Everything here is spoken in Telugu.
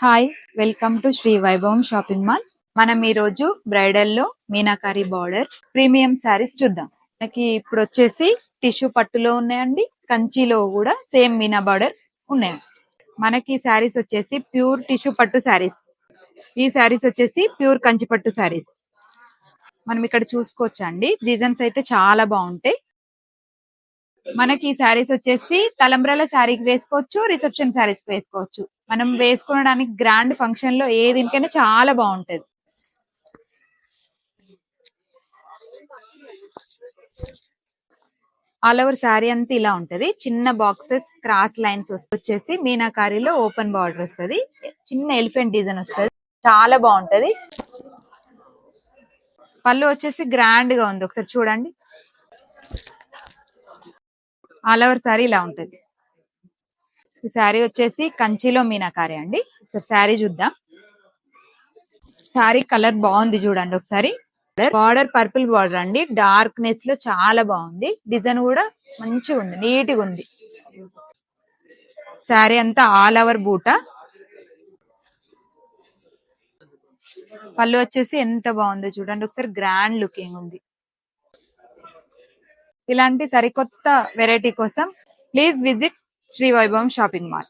హాయ్, వెల్కమ్ టు శ్రీ వైభవం షాపింగ్ మాల్. మనం ఈ రోజు బ్రైడల్ లో మీనాకారి బార్డర్ ప్రీమియం శారీస్ చూద్దాం. మనకి ఇప్పుడు వచ్చేసి టిష్యూ పట్టులో ఉన్నాయండి, కంచిలో కూడా సేమ్ మీనా బార్డర్ ఉన్నాయండి. మనకి శారీస్ వచ్చేసి ప్యూర్ టిష్యూ పట్టు శారీస్. ఈ శారీస్ వచ్చేసి ప్యూర్ కంచి పట్టు శారీస్. మనం ఇక్కడ చూసుకోవచ్చండి, డిజైన్స్ అయితే చాలా బాగుంటాయి. మనకి ఈ శారీస్ వచ్చేసి తలంబ్రాల శారీకి వేసుకోవచ్చు, రిసెప్షన్ శారీస్ వేసుకోవచ్చు. మనం వేసుకోవడానికి గ్రాండ్ ఫంక్షన్ లో ఏ దీనికైనా చాలా బాగుంటది. ఆల్ ఓవర్ శారీ అంతా ఇలా ఉంటది. చిన్న బాక్సెస్, క్రాస్ లైన్స్ వచ్చేసి మీనాకారిలో ఓపెన్ బార్డర్ వస్తుంది. చిన్న ఎలిఫెంట్ డిజైన్ వస్తుంది, చాలా బాగుంటది. పళ్ళు వచ్చేసి గ్రాండ్ గా ఉంది, ఒకసారి చూడండి. ఆల్ ఓవర్ శారీ ఇలా ఉంటది. ఈ శారీ వచ్చేసి కంచిలో మీనాకారి అండి. ఒకసారి శారీ చూద్దాం. శారీ కలర్ బాగుంది, చూడండి ఒకసారి. బార్డర్ పర్పుల్ బార్డర్ అండి, డార్క్నెస్ లో చాలా బాగుంది. డిజైన్ కూడా మంచిగా ఉంది, నీట్ గా ఉంది. శారీ అంతా ఆల్ ఓవర్ బూట. పళ్ళు వచ్చేసి ఎంత బాగుందో చూడండి ఒకసారి, గ్రాండ్ లుకింగ్ ఉంది. ఇలాంటి సరికొత్త వెరైటీ కోసం ప్లీజ్ విజిట్ శ్రీ వైభవం షాపింగ్ మాల్.